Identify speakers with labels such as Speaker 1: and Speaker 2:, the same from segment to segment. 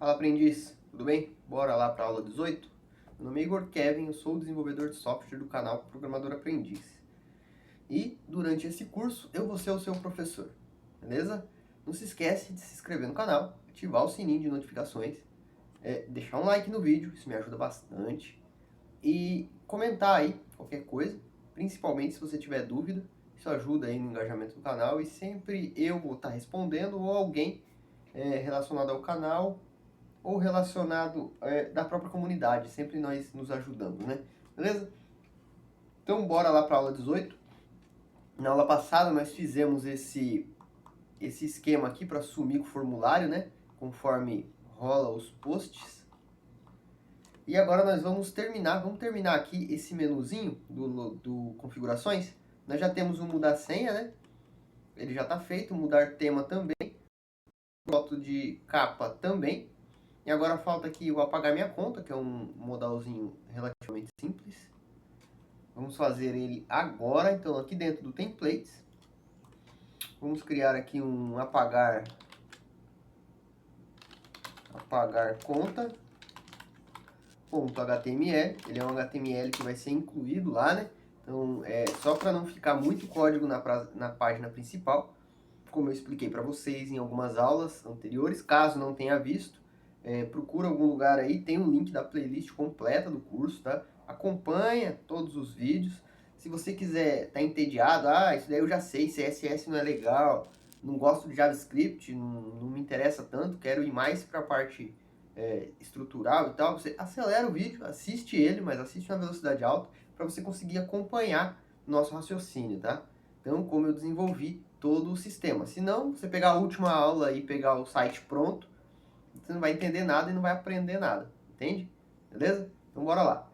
Speaker 1: Fala, aprendiz, tudo bem? Bora lá para a aula 18? Meu nome é Igor Kevin, eu sou o desenvolvedor de software do canal Programador Aprendiz. E durante esse curso eu vou ser o seu professor, beleza? Não se esquece de se inscrever no canal, ativar o sininho de notificações, deixar um like no vídeo, isso me ajuda bastante. E comentar aí qualquer coisa, principalmente se você tiver dúvida, isso ajuda aí no engajamento do canal e sempre eu vou estar respondendo ou alguém relacionado ao canal ou relacionado da própria comunidade, sempre nós nos ajudando, né? Beleza? Então bora lá para a aula 18. Na aula passada nós fizemos esse esquema aqui para sumir o formulário, né? Conforme rola os posts. E agora nós vamos terminar aqui esse menuzinho do configurações. Nós já temos o mudar senha, né? Ele já está feito, mudar tema também, foto de capa também. E agora falta aqui o apagar minha conta, que é um modalzinho relativamente simples. Vamos fazer ele agora, então aqui dentro do templates. Vamos criar aqui um apagar conta .html. Ele é um HTML que vai ser incluído lá, né? Então, só para não ficar muito código na página principal, como eu expliquei para vocês em algumas aulas anteriores. Caso não tenha visto, procura algum lugar aí, tem um link da playlist completa do curso, tá? Acompanha todos os vídeos. Se você quiser, tá entediado, isso daí eu já sei, CSS não é legal, não gosto de JavaScript, não me interessa tanto, quero ir mais para a parte estrutural e tal, você acelera o vídeo, assiste ele, mas assiste na velocidade alta, para você conseguir acompanhar o nosso raciocínio, tá? Então, como eu desenvolvi todo o sistema. Se não, você pegar a última aula e pegar o site pronto, você não vai entender nada e não vai aprender nada, entende? Beleza? Então bora lá.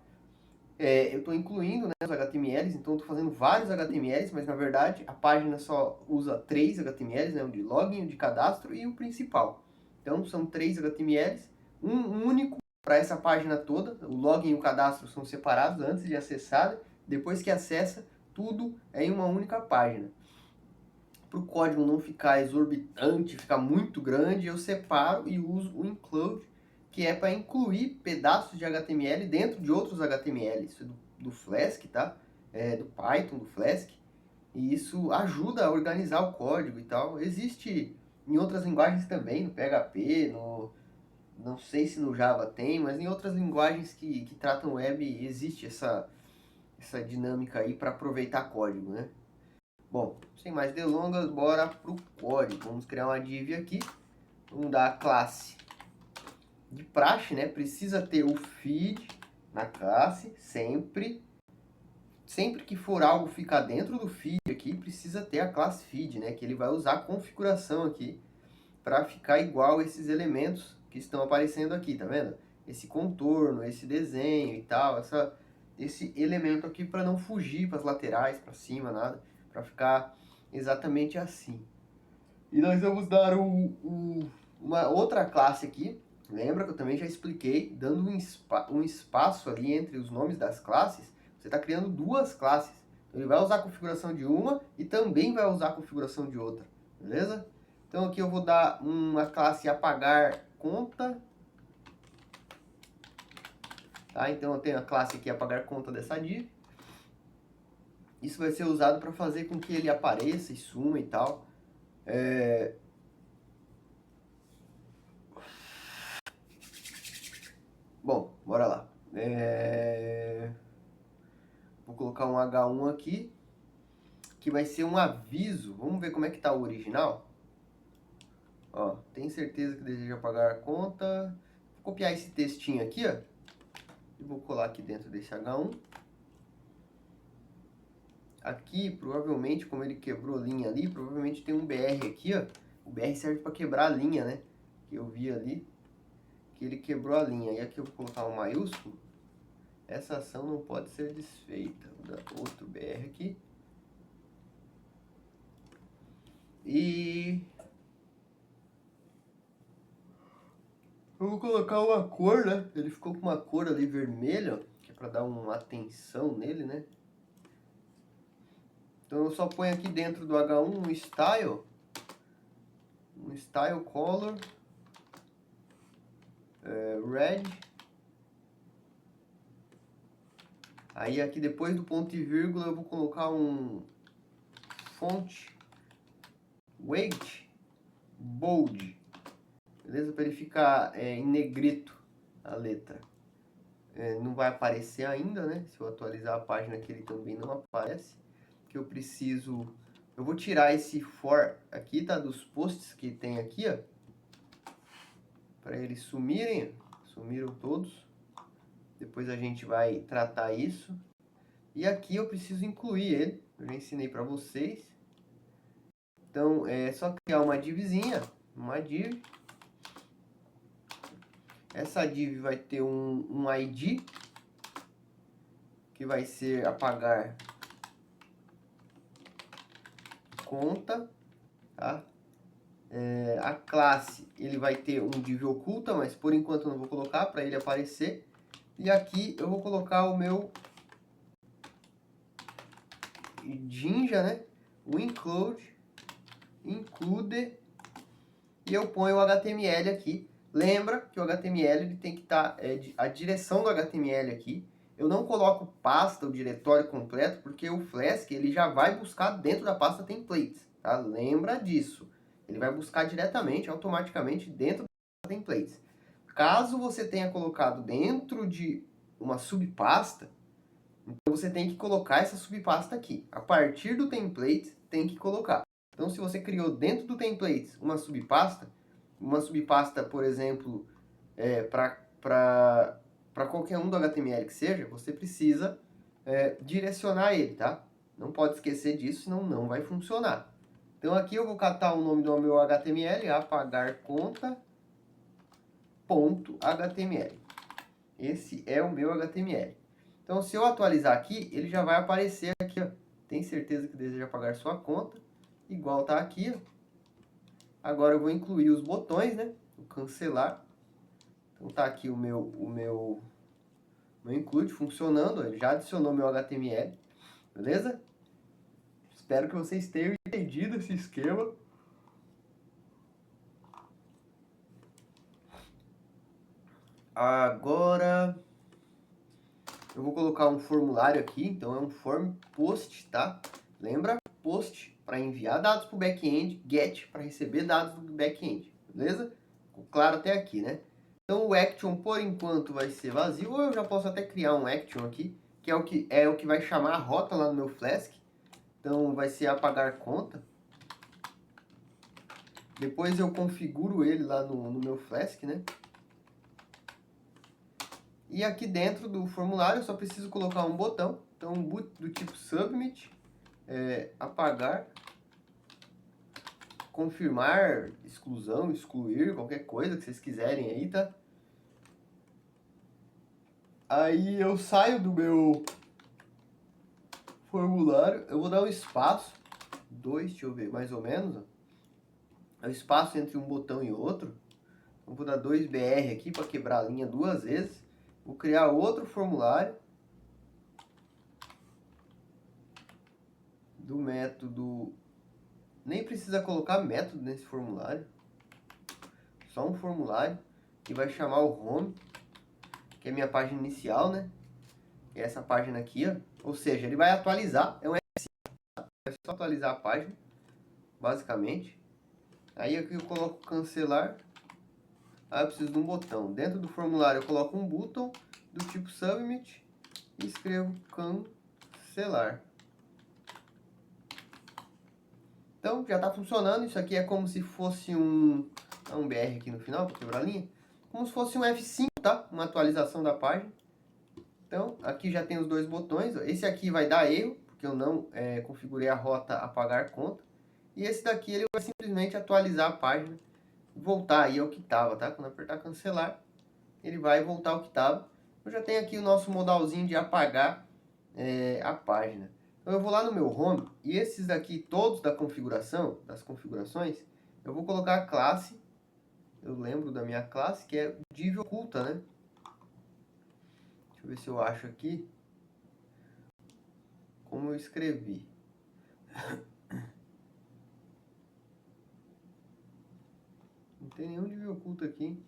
Speaker 1: Eu estou incluindo, né, os HTMLs, então estou fazendo vários HTMLs, mas na verdade a página só usa 3 HTMLs, né, o de login, o de cadastro e o principal. Então são 3 HTMLs, um único para essa página toda. O login e o cadastro são separados antes de acessar, depois que acessa, tudo é em uma única página. Para o código não ficar exorbitante, ficar muito grande, eu separo e uso o include, que é para incluir pedaços de HTML dentro de outros HTML. Isso é do Flask, tá? Do Python, do Flask. E isso ajuda a organizar o código e tal. Existe em outras linguagens também, no PHP, não sei se no Java tem, mas em outras linguagens que tratam web existe essa dinâmica aí para aproveitar código, né? Bom, sem mais delongas, bora pro código. Vamos criar uma div aqui. Vamos dar a classe de praxe, né? Precisa ter o feed na classe, sempre. Sempre que for algo ficar dentro do feed aqui, precisa ter a classe feed, né? Que ele vai usar a configuração aqui para ficar igual esses elementos que estão aparecendo aqui, tá vendo? Esse contorno, esse desenho e tal, esse elemento aqui para não fugir para as laterais, para cima, nada, para ficar exatamente assim. E nós vamos dar uma outra classe aqui. Lembra que eu também já expliquei, dando um espaço ali entre os nomes das classes, você está criando duas classes. Então, ele vai usar a configuração de uma e também vai usar a configuração de outra, beleza? Então aqui eu vou dar uma classe apagar conta. Tá? Então eu tenho a classe aqui apagar conta dessa div. Isso vai ser usado para fazer com que ele apareça e suma e tal. Bom, bora lá. Vou colocar um H1 aqui, que vai ser um aviso. Vamos ver como é que está o original. Ó, tem certeza que deseja pagar a conta. Vou copiar esse textinho aqui, ó. E vou colar aqui dentro desse H1. Aqui, provavelmente, como ele quebrou linha ali, provavelmente tem um BR aqui, ó. O BR serve para quebrar a linha, né? Que eu vi ali, que ele quebrou a linha. E aqui eu vou colocar um maiúsculo. Essa ação não pode ser desfeita. Vou dar outro BR aqui. E eu vou colocar uma cor, né? Ele ficou com uma cor ali vermelha, que é para dar uma atenção nele, né? Então eu só ponho aqui dentro do H1 um style color. red. Aí aqui depois do ponto e vírgula eu vou colocar um font weight bold, beleza? Para ele ficar em negrito a letra. Não vai aparecer ainda, né? Se eu atualizar a página aqui ele também não aparece. Que eu preciso... Eu vou tirar esse for aqui, tá? Dos posts que tem aqui, ó. Para eles sumirem. Sumiram todos. Depois a gente vai tratar isso. E aqui eu preciso incluir ele. Eu já ensinei para vocês. Então, é só criar uma divzinha. Uma div. Essa div vai ter um ID. Que vai ser apagar conta. Tá? A classe, ele vai ter um div oculta, mas por enquanto eu não vou colocar para ele aparecer. E aqui eu vou colocar o meu Jinja, né? O include, e eu ponho o HTML aqui. Lembra que o HTML ele tem que estar, a direção do HTML aqui. Eu não coloco pasta, o diretório completo, porque o Flask ele já vai buscar dentro da pasta templates, tá? Lembra disso. Ele vai buscar diretamente, automaticamente, dentro da templates. Caso você tenha colocado dentro de uma subpasta, então você tem que colocar essa subpasta aqui. A partir do template, tem que colocar. Então, se você criou dentro do template uma subpasta, por exemplo, para qualquer um do HTML que seja, você precisa direcionar ele, tá? Não pode esquecer disso, senão não vai funcionar. Então, aqui eu vou catar o nome do meu HTML, apagar conta.html. Esse é o meu HTML. Então, se eu atualizar aqui, ele já vai aparecer aqui, ó. Tem certeza que deseja apagar sua conta? Igual tá aqui, ó. Agora eu vou incluir os botões, né? O cancelar. Então tá aqui o meu include funcionando. Ele já adicionou meu HTML. Beleza? Espero que vocês tenham entendido esse esquema. Agora eu vou colocar um formulário aqui. Então é um form post, tá? Lembra? Post para enviar dados para o back-end, get para receber dados do back-end, beleza? Ficou claro até aqui, né? Então o action por enquanto vai ser vazio, ou eu já posso até criar um action aqui, que é o que vai chamar a rota lá no meu Flask. Então vai ser apagar conta. Depois eu configuro ele lá no meu Flask, né? E aqui dentro do formulário eu só preciso colocar um botão. Então do tipo submit, apagar, confirmar, exclusão, excluir, qualquer coisa que vocês quiserem aí, tá? Aí eu saio do meu formulário, eu vou dar um espaço, 2, deixa eu ver, mais ou menos, ó. É o espaço entre um botão e outro. Eu vou dar 2BR aqui para quebrar a linha 2 vezes. Vou criar outro formulário do método. Nem precisa colocar método nesse formulário. Só um formulário que vai chamar o home, que é a minha página inicial, né? Que é essa página aqui, ó. Ou seja, ele vai atualizar. É um F5, é só atualizar a página, basicamente. Aí aqui eu coloco cancelar. Aí eu preciso de um botão. Dentro do formulário eu coloco um botão do tipo submit e escrevo cancelar. Então já está funcionando. Isso aqui é como se fosse um BR aqui no final para quebrar a linha. Como se fosse um F5, tá? Uma atualização da página. Então aqui já tem os dois botões. Esse aqui vai dar erro, porque eu não configurei a rota apagar conta. E esse daqui ele vai simplesmente atualizar a página e voltar aí ao que estava, tá? Quando apertar cancelar, ele vai voltar ao que estava. Eu já tenho aqui o nosso modalzinho de apagar a página. Então eu vou lá no meu home e esses daqui todos das configurações, eu vou colocar a classe. Eu lembro da minha classe que é div oculta, né? Deixa eu ver se eu acho aqui como eu escrevi. Não tem nenhum div oculto aqui.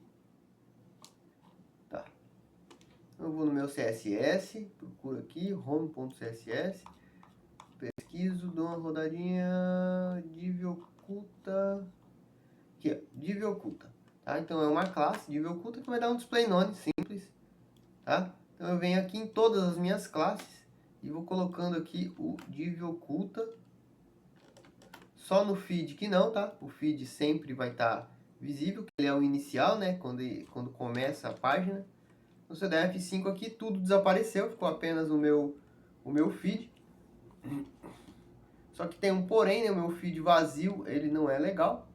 Speaker 1: eu vou no meu CSS, procuro aqui, home.css, pesquiso, dou uma rodadinha, div oculta, aqui ó, div oculta, tá? Então é uma classe, div oculta, que vai dar um display none simples, tá? Então eu venho aqui em todas as minhas classes e vou colocando aqui o div oculta, só no feed que não, tá? O feed sempre vai estar visível, que ele é o inicial, né? Quando começa a página. No CDF 5 aqui tudo desapareceu, ficou apenas o meu feed. Só que tem um porém, né? O meu feed vazio, ele não é legal.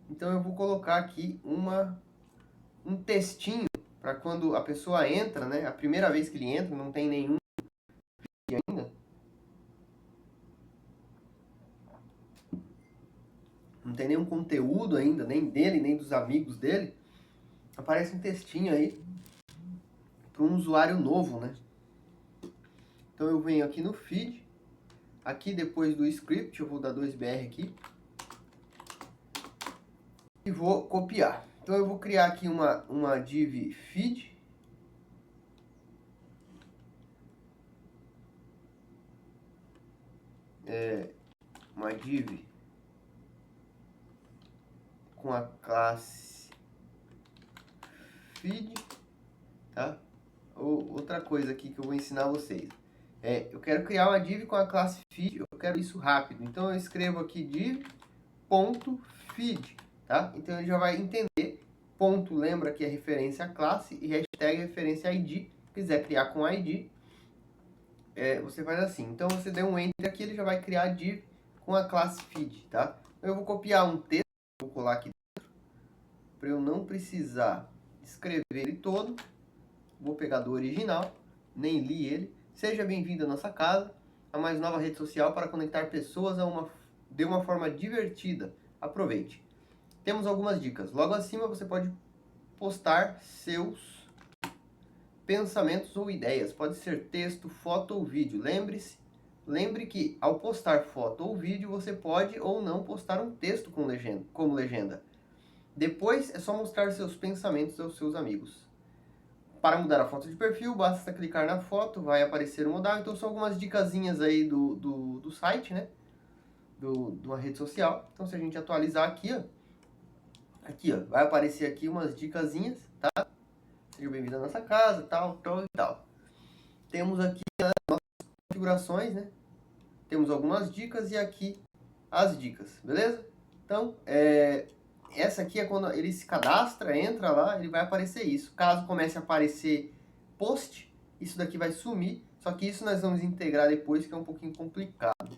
Speaker 1: Então eu vou colocar aqui um textinho para quando a pessoa entra, né? A primeira vez que ele entra, não tem nenhum feed ainda. Não tem nenhum conteúdo ainda, nem dele, nem dos amigos dele. Aparece um textinho aí para um usuário novo, né? Então eu venho aqui no feed, aqui depois do script, eu vou dar 2br aqui, e vou copiar. Então eu vou criar aqui uma div feed, uma div com a classe feed, tá? Outra coisa aqui que eu vou ensinar vocês. Eu quero criar uma div com a classe feed, eu quero isso rápido. Então eu escrevo aqui div.feed, tá? Então ele já vai entender. Ponto lembra que é referência à classe e hashtag referência a ID. Se quiser criar com ID, você faz assim. Então você deu um enter aqui, ele já vai criar a div com a classe feed, tá? Eu vou copiar um texto, vou colar aqui dentro, para eu não precisar escrever ele todo. Vou pegar do original, nem li ele. Seja bem-vindo à nossa casa, a mais nova rede social para conectar pessoas de uma forma divertida. Aproveite. Temos algumas dicas. Logo acima você pode postar seus pensamentos ou ideias. Pode ser texto, foto ou vídeo. Lembre que ao postar foto ou vídeo você pode ou não postar um texto como legenda. Depois é só mostrar seus pensamentos aos seus amigos. Para mudar a foto de perfil, basta clicar na foto, vai aparecer o modal. Então são algumas dicasinhas aí do site, né? De uma rede social. Então se a gente atualizar aqui, ó, vai aparecer aqui umas dicasinhas, tá? Seja bem-vindo à nossa casa, tal. Temos aqui as nossas configurações, né? Temos algumas dicas e aqui as dicas, beleza? Então, essa aqui é quando ele se cadastra, entra lá, ele vai aparecer isso. Caso comece a aparecer post, isso daqui vai sumir, só que isso nós vamos integrar depois, que é um pouquinho complicado,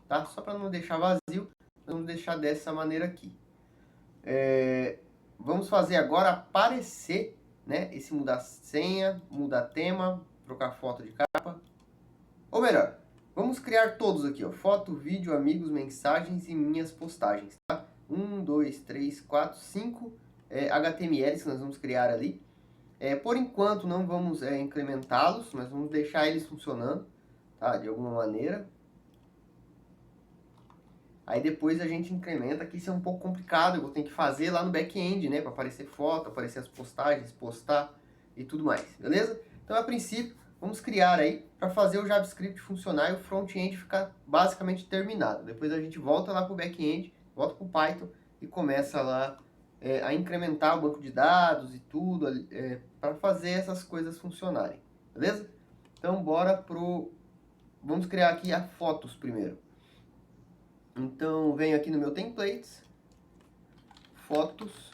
Speaker 1: tá? Só para não deixar vazio, vamos deixar dessa maneira aqui. Vamos fazer agora aparecer, né? Esse mudar senha, mudar tema, trocar foto de capa. Ou melhor, vamos criar todos aqui, ó. Foto, vídeo, amigos, mensagens e minhas postagens, tá? 1, 2, 3, 4, 5 HTMLs que nós vamos criar ali. Por enquanto não vamos incrementá-los, mas vamos deixar eles funcionando, tá? De alguma maneira. Aí depois a gente incrementa, que isso é um pouco complicado, eu vou ter que fazer lá no back-end, né? Para aparecer foto, aparecer as postagens, postar e tudo mais, beleza? Então a princípio, vamos criar aí para fazer o JavaScript funcionar e o front-end ficar basicamente terminado. Depois a gente volta lá para o back-end, volta para o Python e começa lá a incrementar o banco de dados e tudo para fazer essas coisas funcionarem, beleza? Então bora pro... Vamos criar aqui a fotos primeiro. Então, venho aqui no meu templates, fotos.html.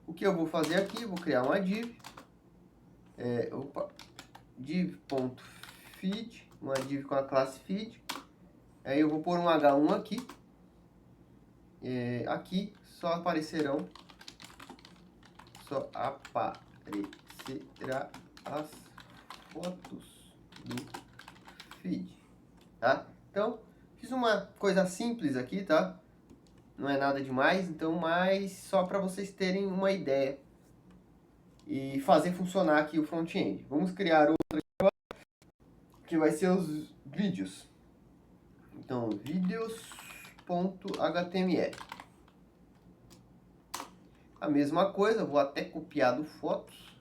Speaker 1: O que eu vou fazer aqui? Eu vou criar uma div, div.feed, uma div com a classe feed. Aí eu vou pôr um H1 aqui. Aqui só aparecerá as fotos do feed, tá? Então, fiz uma coisa simples aqui, tá? Não é nada demais, então, mas só para vocês terem uma ideia e fazer funcionar aqui o front-end. Vamos criar outra que vai ser os vídeos. Então, vídeos.html. A mesma coisa, vou até copiar do Fotos.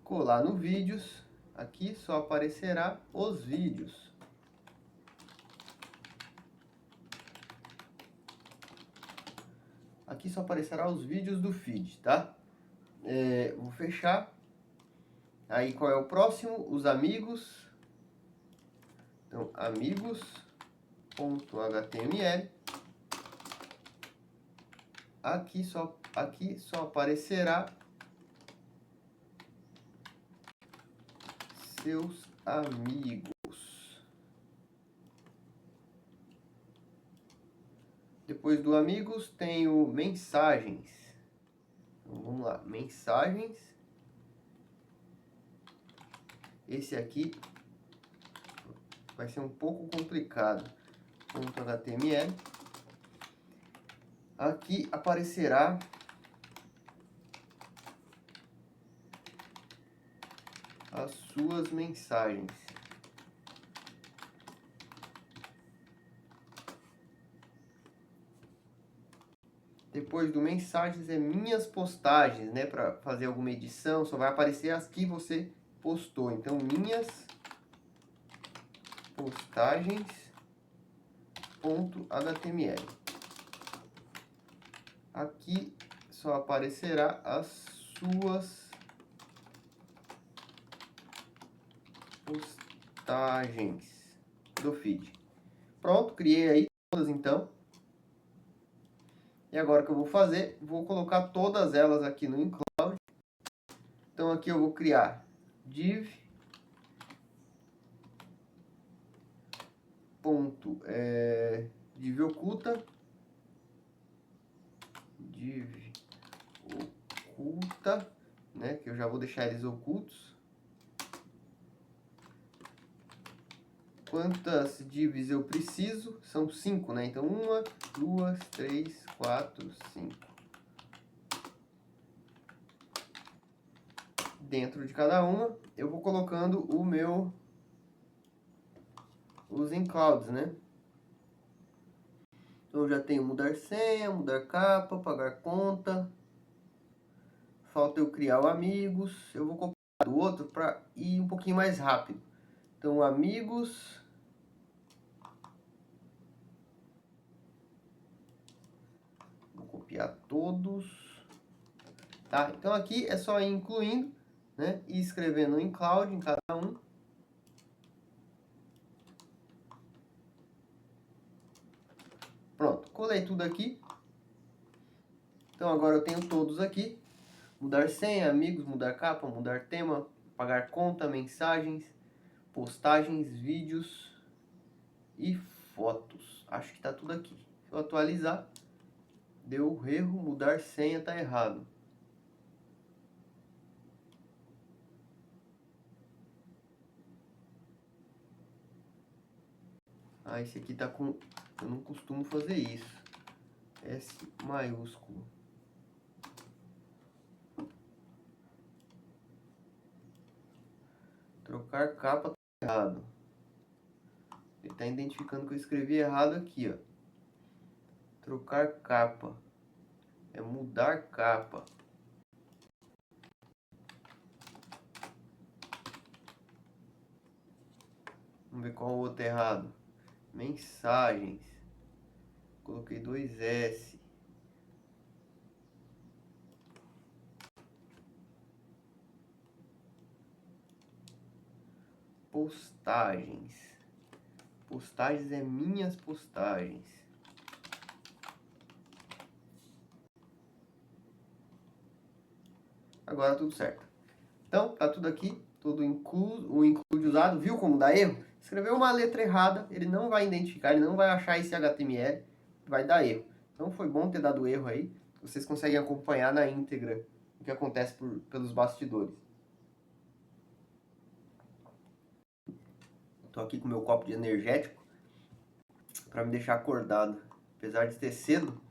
Speaker 1: Colar no Vídeos. Aqui só aparecerá os vídeos. Aqui só aparecerá os vídeos do feed, tá? Vou fechar. Aí qual é o próximo? Os amigos. Então, amigos.html. Aqui só aparecerá seus amigos. Depois do amigos tem o mensagens. Então, vamos lá, mensagens. Esse aqui vai ser um pouco complicado. .html. Aqui aparecerá as suas mensagens. Depois do mensagens é minhas postagens, né? Para fazer alguma edição, só vai aparecer as que você postou. Então, minhas postagens.html. Aqui só aparecerá as suas postagens do feed. Pronto, criei aí todas então. E agora o que eu vou fazer? Vou colocar todas elas aqui no include. Então aqui eu vou criar div div oculta, né, que eu já vou deixar eles ocultos. Quantas divs eu preciso? São 5, né? Então 1, 2, 3, 4, 5. Dentro de cada uma, eu vou colocando os includes, né? Então eu já tenho mudar senha, mudar capa, pagar conta. Falta eu criar o amigos. Eu vou copiar do outro para ir um pouquinho mais rápido. Então, amigos. Vou copiar todos. Tá? Então aqui é só ir incluindo, né? E escrevendo include em cada um. Pronto, colei tudo aqui. Então agora eu tenho todos aqui. Mudar senha, amigos, mudar capa, mudar tema, pagar conta, mensagens, postagens, vídeos e fotos. Acho que está tudo aqui. Se eu atualizar, deu erro, mudar senha está errado. Ah, esse aqui tá com... Eu não costumo fazer isso. S maiúsculo. Trocar capa tá errado. Ele tá identificando que eu escrevi errado aqui, ó. Trocar capa. É mudar capa. Vamos ver qual o outro errado. Mensagens. Coloquei 2 S. Postagens. Postagens é minhas postagens. Agora tudo certo. Então, tá tudo aqui. Tudo incluso, o include usado. Viu como dá erro? Escreveu uma letra errada, ele não vai identificar, ele não vai achar esse HTML. Vai dar erro. Então foi bom ter dado erro aí. Vocês conseguem acompanhar na íntegra o que acontece pelos bastidores. Estou aqui com meu copo de energético para me deixar acordado. Apesar de ter cedo,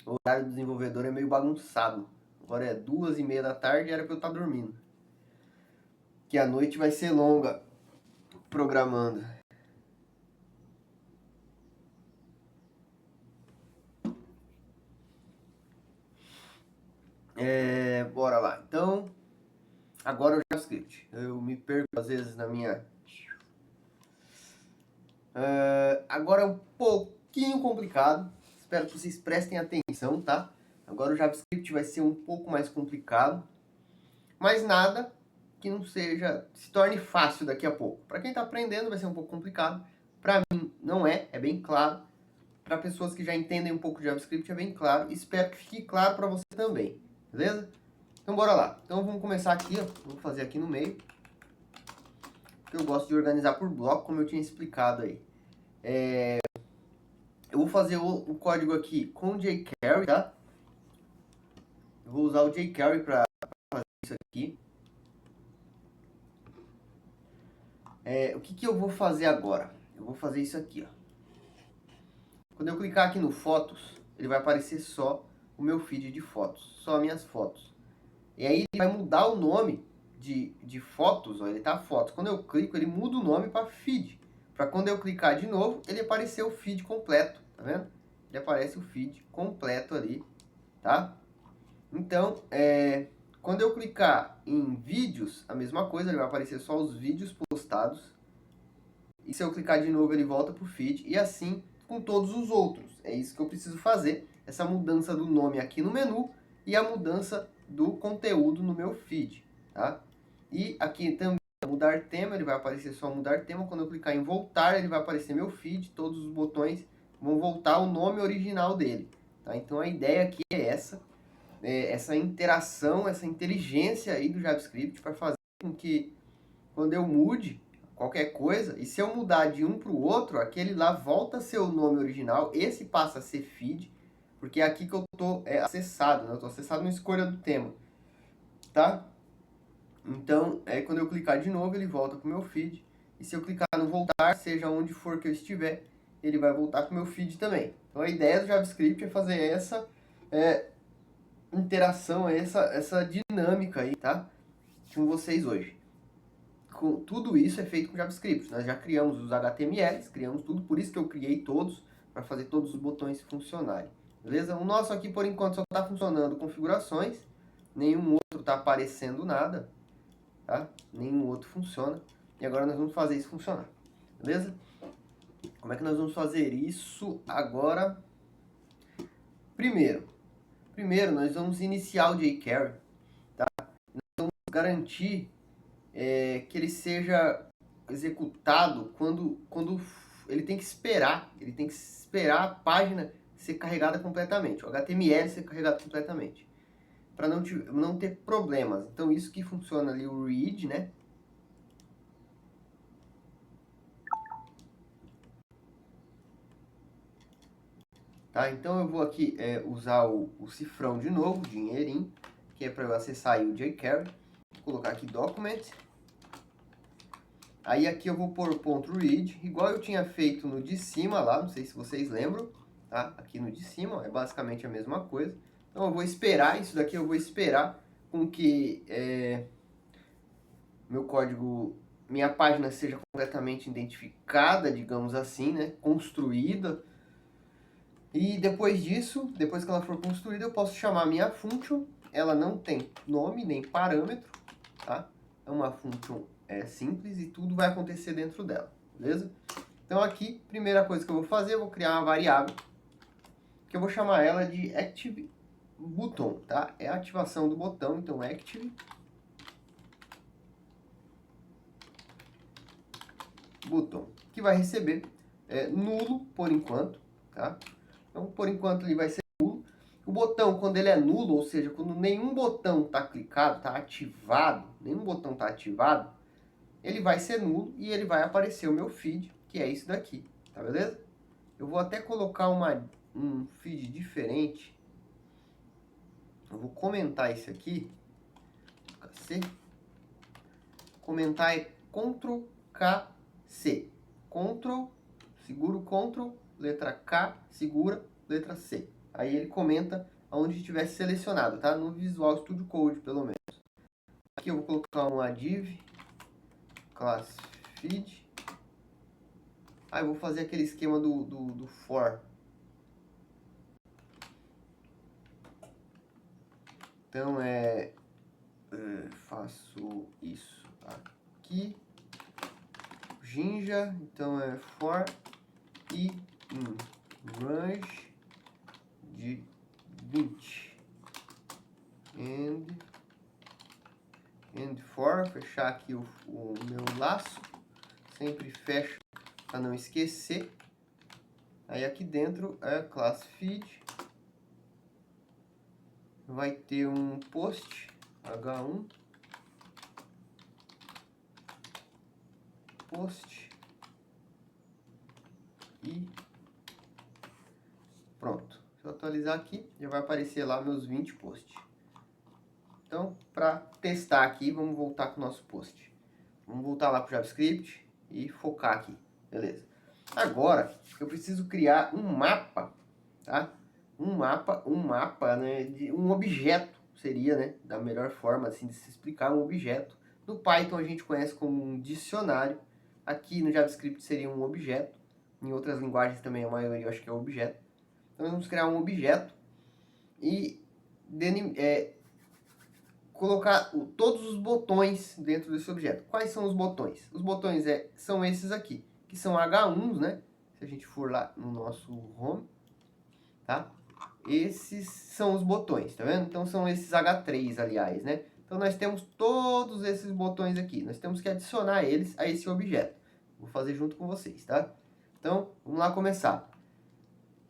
Speaker 1: o horário do desenvolvedor é meio bagunçado. Agora é 2h30 da tarde e era para eu estar dormindo. Que a noite vai ser longa programando. Bora lá. Então, agora o JavaScript. Eu me perco às vezes na minha... agora é um pouquinho complicado. Espero que vocês prestem atenção, tá? Agora o JavaScript vai ser um pouco mais complicado. Mas nada que não seja... se torne fácil daqui a pouco. Para quem está aprendendo vai ser um pouco complicado. Para mim não é, é bem claro. Para pessoas que já entendem um pouco de JavaScript é bem claro. Espero que fique claro para você também. Beleza? Então bora lá. Então vamos começar aqui, ó. Vou fazer aqui no meio. Porque eu gosto de organizar por bloco, como eu tinha explicado aí. Eu vou fazer o código aqui com jQuery, tá? Eu vou usar o jQuery para fazer isso aqui. O que eu vou fazer agora? Eu vou fazer isso aqui, ó. Quando eu clicar aqui no Fotos, ele vai aparecer só o meu feed de fotos, só minhas fotos. E aí ele vai mudar o nome de fotos, ó, ele tá fotos. Quando eu clico, ele muda o nome para feed. Para quando eu clicar de novo, ele aparecer o feed completo, tá vendo? Ele aparece o feed completo ali, tá? Então, quando eu clicar em vídeos, a mesma coisa, ele vai aparecer só os vídeos postados. E se eu clicar de novo, ele volta para o feed. E assim com todos os outros. É isso que eu preciso fazer. Essa mudança do nome aqui no menu e a mudança do conteúdo no meu feed. Tá? E aqui também, mudar tema, ele vai aparecer só mudar tema. Quando eu clicar em voltar, ele vai aparecer meu feed. Todos os botões vão voltar ao nome original dele. Tá? Então a ideia aqui é essa interação, essa inteligência aí do JavaScript para fazer com que quando eu mude qualquer coisa, e se eu mudar de um para o outro, aquele lá volta a ser o nome original, esse passa a ser feed, porque é aqui que eu estou acessado, né? Eu estou acessado na escolha do tema, tá? Então, quando eu clicar de novo, ele volta para o meu feed, e se eu clicar no voltar, seja onde for que eu estiver, ele vai voltar para o meu feed também. Então a ideia do JavaScript é fazer essa interação, essa dinâmica aí, tá? Com vocês hoje. Tudo isso é feito com JavaScript. Nós já criamos os HTMLs, criamos tudo, por isso que eu criei todos, para fazer todos os botões funcionarem. Beleza? O nosso aqui, por enquanto, só está funcionando configurações, nenhum outro está aparecendo nada, tá? Nenhum outro funciona. E agora nós vamos fazer isso funcionar. Beleza? Como é que nós vamos fazer isso agora? Primeiro nós vamos iniciar o jQuery, tá? Nós vamos garantir que ele seja executado quando ele tem que esperar a página ser carregada completamente, o HTML ser carregado completamente, para não ter problemas. Então isso que funciona ali o read, né? Tá, então eu vou aqui usar o cifrão de novo, dinheirinho, que é para eu acessar aí o jQuery. Vou colocar aqui document. Aí aqui eu vou pôr ponto .read, igual eu tinha feito no de cima lá, não sei se vocês lembram, tá? Aqui no de cima, ó, é basicamente a mesma coisa. Então eu vou esperar, isso daqui eu vou esperar com que meu código, minha página seja completamente identificada, digamos assim, né? Construída. E depois disso, depois que ela for construída, eu posso chamar minha function. Ela não tem nome nem parâmetro, tá? É uma function simples e tudo vai acontecer dentro dela, beleza? Então aqui, primeira coisa que eu vou fazer, eu vou criar uma variável, que eu vou chamar ela de active button, tá? É a ativação do botão, então active button, que vai receber nulo por enquanto, tá? Então, por enquanto ele vai ser nulo. O botão, quando ele é nulo, ou seja, quando nenhum botão está clicado, está ativado, nenhum botão está ativado, ele vai ser nulo e ele vai aparecer o meu feed, que é isso daqui, tá beleza? Eu vou até colocar um feed diferente. Eu vou comentar isso aqui. C. Comentar é Ctrl K C. Ctrl, segura o Ctrl, letra K, segura, letra C. Aí ele comenta onde estivesse selecionado, tá? No Visual Studio Code, pelo menos. Aqui eu vou colocar uma div class feed. Aí eu vou fazer aquele esquema do for. Então faço isso aqui. Jinja, então for e in range de 20. And for, fechar aqui o meu laço. Sempre fecho para não esquecer. Aí aqui dentro é class feed. Vai ter um post h1 post e pronto. Se eu atualizar aqui, já vai aparecer lá meus 20 posts. Então, para testar aqui, vamos voltar com o nosso post. Vamos voltar lá para o JavaScript e focar aqui, beleza? Agora, eu preciso criar um mapa, tá? Um mapa, né, de um objeto, seria, né, da melhor forma assim de se explicar um objeto. No Python a gente conhece como um dicionário, aqui no JavaScript seria um objeto, em outras linguagens também a maioria eu acho que é objeto. Então vamos criar um objeto e colocar todos os botões dentro desse objeto. Quais são os botões? Os botões são esses aqui, que são H1s, né? Se a gente for lá no nosso home, tá? Esses são os botões, tá vendo? Então são esses H3, aliás, né? Então nós temos todos esses botões aqui. Nós temos que adicionar eles a esse objeto. Vou fazer junto com vocês, tá? Então, vamos lá começar.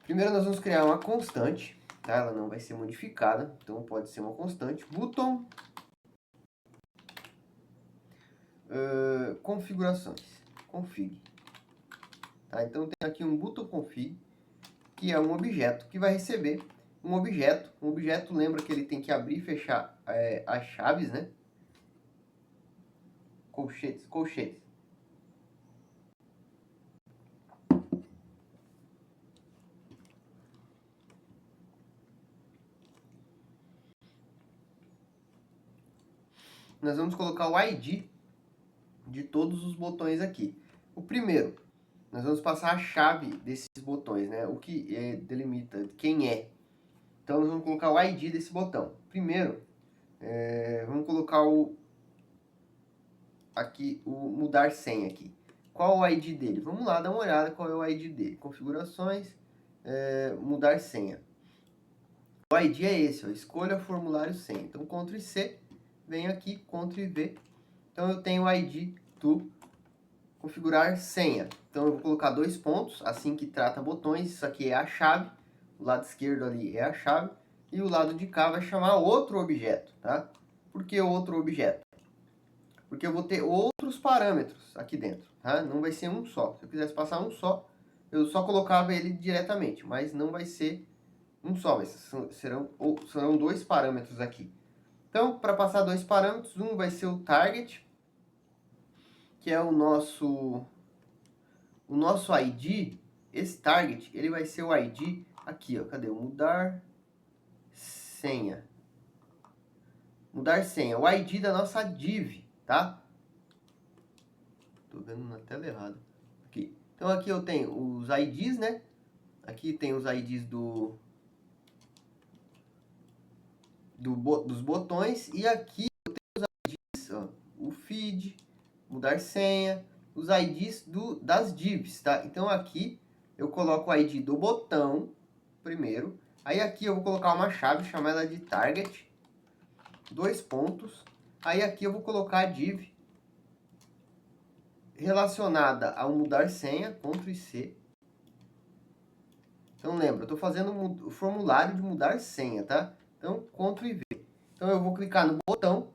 Speaker 1: Primeiro nós vamos criar uma constante, tá? Ela não vai ser modificada, então pode ser uma constante. Button configurações, config. Tá? Então tem aqui um button config, que é um objeto que vai receber um objeto. Um objeto, lembra que ele tem que abrir e fechar as chaves, né? Colchetes. Nós vamos colocar o ID de todos os botões aqui. O primeiro, nós vamos passar a chave desses botões, né? O que delimita quem é. Então, nós vamos colocar o ID desse botão. Primeiro, vamos colocar aqui o mudar senha aqui. Qual o ID dele? Vamos lá dar uma olhada qual é o ID dele. Configurações, mudar senha. O ID é esse, ó, escolha formulário senha. Então, Ctrl C, venho aqui, Ctrl V. Então, eu tenho o ID do configurar senha. Então, eu vou colocar 2 pontos, assim que trata botões. Isso aqui é a chave. O lado esquerdo ali é a chave. E o lado de cá vai chamar outro objeto, tá? Por que outro objeto? Porque eu vou ter outros parâmetros aqui dentro, tá? Não vai ser um só. Se eu quisesse passar um só, eu só colocava ele diretamente, mas não vai ser um só, mas serão 2 parâmetros aqui. Então, para passar 2 parâmetros, um vai ser o target, que é o nosso ID. Esse target, ele vai ser o ID aqui, ó. Cadê? Mudar senha. Mudar senha. O ID da nossa div, tá? Tô vendo na tela errada. Aqui. Então aqui eu tenho os IDs, né? Aqui tem os IDs dos botões. E aqui eu tenho os IDs, ó, o feed, mudar senha, os IDs das divs, tá? Então aqui eu coloco o ID do botão primeiro. Aí aqui eu vou colocar uma chave, chamar ela de target, 2 pontos. Aí aqui eu vou colocar a div relacionada ao mudar senha, Ctrl C. Então lembra, eu estou fazendo o formulário de mudar senha, tá? Então Ctrl V. Então eu vou clicar no botão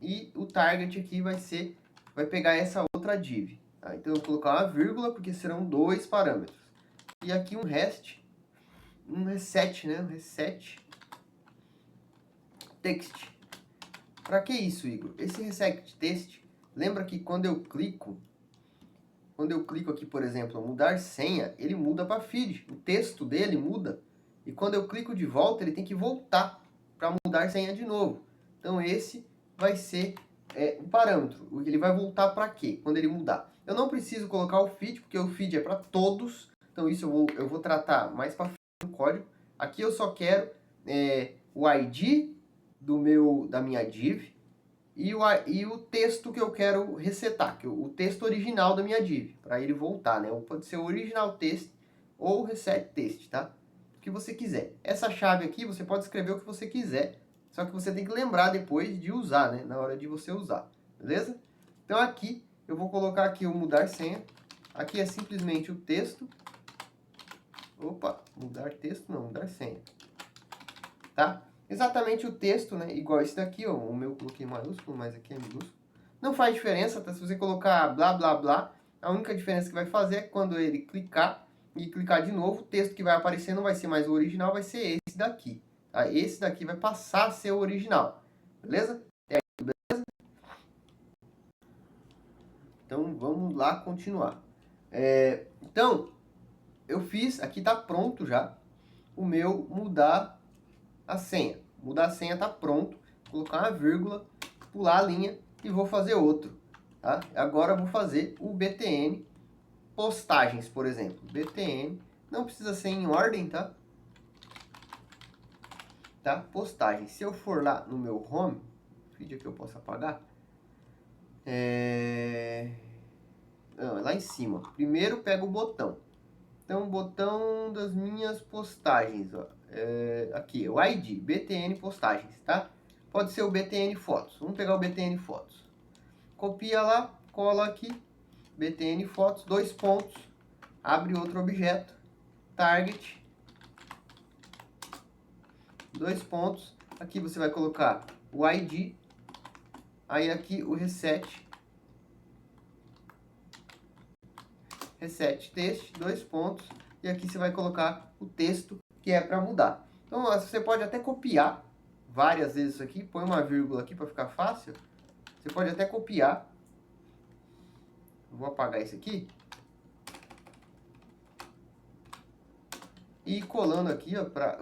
Speaker 1: e o target aqui vai pegar essa outra div. Tá? Então eu vou colocar uma vírgula porque serão 2 parâmetros. E aqui um reset, né? Um reset text. Para que isso, Igor? Esse reset text, lembra que quando eu clico aqui, por exemplo, mudar senha, ele muda para feed. O texto dele muda. E quando eu clico de volta, ele tem que voltar para mudar senha de novo. Então esse vai ser um parâmetro. Ele vai voltar para quê? Quando ele mudar. Eu não preciso colocar o feed, porque o feed é para todos. Então isso eu vou tratar mais para frente no código. Aqui eu só quero o ID da minha div e o texto que eu quero resetar, que o texto original da minha div, para ele voltar, né? Ou pode ser o original text ou reset text, tá? O que você quiser. Essa chave aqui você pode escrever o que você quiser, só que você tem que lembrar depois de usar, né? Na hora de você usar, beleza? Então aqui eu vou colocar aqui o mudar senha. Aqui é simplesmente o texto. Opa, mudar texto não, mudar senha. Tá? Exatamente o texto, né? Igual esse daqui, ó. O meu eu coloquei maiúsculo, mas aqui é minúsculo. Não faz diferença, tá? Se você colocar blá, blá, blá, a única diferença que vai fazer é quando ele clicar e clicar de novo, o texto que vai aparecer não vai ser mais o original, vai ser esse daqui. Tá? Esse daqui vai passar a ser o original. Beleza? Beleza? Então, vamos lá continuar. Então, eu fiz, aqui tá pronto já, o meu mudar a senha. Mudar a senha tá pronto. Vou colocar uma vírgula, pular a linha e vou fazer outro. Tá? Agora eu vou fazer o btn postagens, por exemplo. Btn, não precisa ser em ordem, tá? Tá? Postagens. Se eu for lá no meu home, vídeo que eu posso apagar. Não, é lá em cima. Primeiro pega o botão. Então, o botão das minhas postagens, ó. Aqui, o ID, BTN postagens, tá? Pode ser o BTN fotos. Vamos pegar o BTN fotos. Copia lá, cola aqui, BTN fotos, 2 pontos, abre outro objeto, target, 2 pontos. Aqui você vai colocar o ID, aí aqui o reset text, 2 pontos, e aqui você vai colocar o texto que é para mudar. Então, você pode até copiar várias vezes isso aqui, põe uma vírgula aqui para ficar fácil. Você pode até copiar. Vou apagar isso aqui. E ir colando aqui, ó, para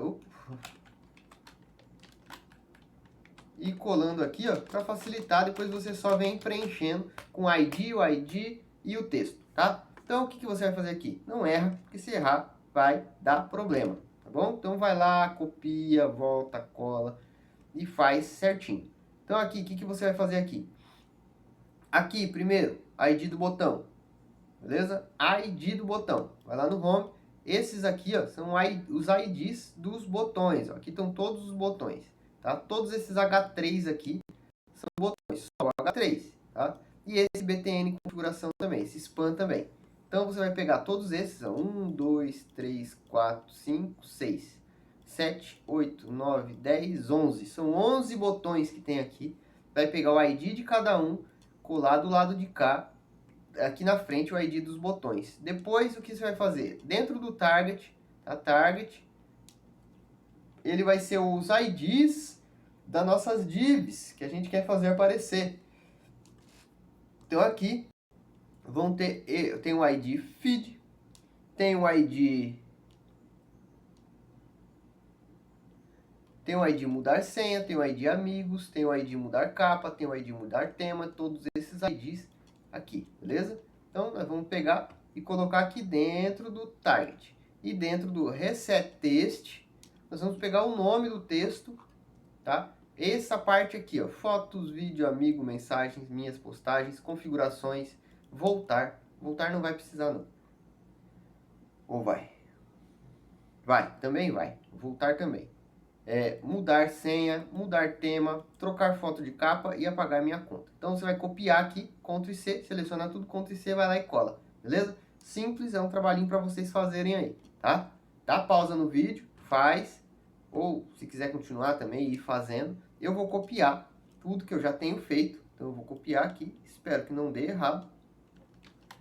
Speaker 1: facilitar. Depois você só vem preenchendo com o ID e o texto, tá? Então, o que você vai fazer aqui? Não erra, porque se errar, vai dar problema, tá bom? Então, vai lá, copia, volta, cola e faz certinho. Então, aqui, o que você vai fazer aqui? Aqui, primeiro, ID do botão, beleza? ID do botão. Vai lá no Home. Esses aqui, ó, são os IDs dos botões. Ó. Aqui estão todos os botões, tá? Todos esses H3 aqui são botões, só o H3, tá? E esse BTN configuração também, esse span também. Então, você vai pegar todos esses, ó, 1, 2, 3, 4, 5, 6, 7, 8, 9, 10, 11. São 11 botões que tem aqui. Vai pegar o ID de cada um, colar do lado de cá, aqui na frente o ID dos botões. Depois, o que você vai fazer? Dentro do target, a target, ele vai ser os IDs das nossas divs que a gente quer fazer aparecer. Então, aqui vão ter, eu tenho o ID feed, tem o ID mudar senha, tem o ID amigos, tem o ID mudar capa, tem o ID mudar tema, todos esses IDs aqui, beleza? Então, nós vamos pegar e colocar aqui dentro do target. E dentro do reset text, nós vamos pegar o nome do texto, tá? Essa parte aqui, ó, fotos, vídeo, amigo, mensagens, minhas postagens, configurações, voltar. Voltar não vai precisar não. Ou vai? Vai, também vai. Voltar também. Mudar senha, mudar tema, trocar foto de capa e apagar minha conta. Então, você vai copiar aqui, Ctrl C, selecionar tudo, Ctrl C, vai lá e cola. Beleza? Simples, é um trabalhinho para vocês fazerem aí, tá? Dá pausa no vídeo, faz, ou se quiser continuar também e ir fazendo. Eu vou copiar tudo que eu já tenho feito. Então, eu vou copiar aqui, espero que não dê errado.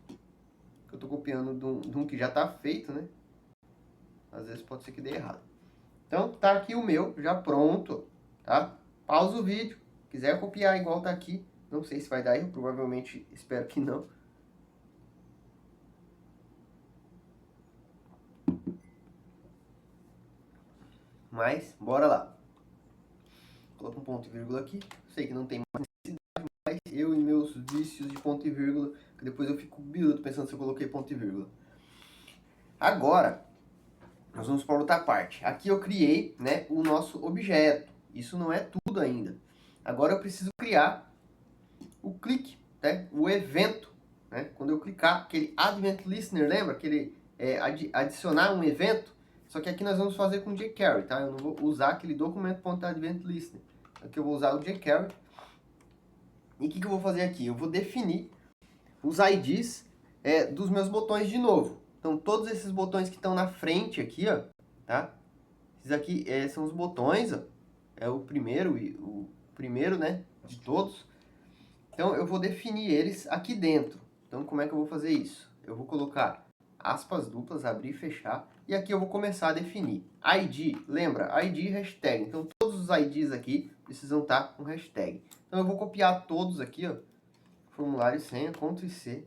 Speaker 1: Eu estou copiando de um que já está feito, né? Às vezes pode ser que dê errado. Então, tá aqui o meu, já pronto, tá? Pausa o vídeo, quiser copiar igual tá aqui, não sei se vai dar erro, provavelmente espero que não. Mas, bora lá. Coloca um ponto e vírgula aqui, sei que não tem mais necessidade, mas eu e meus vícios de ponto e vírgula, que depois eu fico biruto pensando se eu coloquei ponto e vírgula. Agora, nós vamos para outra parte. Aqui eu criei, né, o nosso objeto. Isso não é tudo ainda. Agora eu preciso criar o clique, né? O evento. Né? Quando eu clicar, aquele Add Event Listener, lembra? Aquele adicionar um evento. Só que aqui nós vamos fazer com jQuery, tá? Eu não vou usar aquele documento.addEventListener. Aqui eu vou usar o jQuery. E o que eu vou fazer aqui? Eu vou definir os IDs dos meus botões de novo. Então, todos esses botões que estão na frente aqui, ó, tá? Esses aqui são os botões, ó. É o primeiro, né, de todos. Então, eu vou definir eles aqui dentro. Então, como é que eu vou fazer isso? Eu vou colocar aspas duplas, abrir e fechar. E aqui eu vou começar a definir. ID, lembra? ID e hashtag. Então, todos os IDs aqui precisam estar com hashtag. Então, eu vou copiar todos aqui, ó. Formulário e senha, Ctrl+C,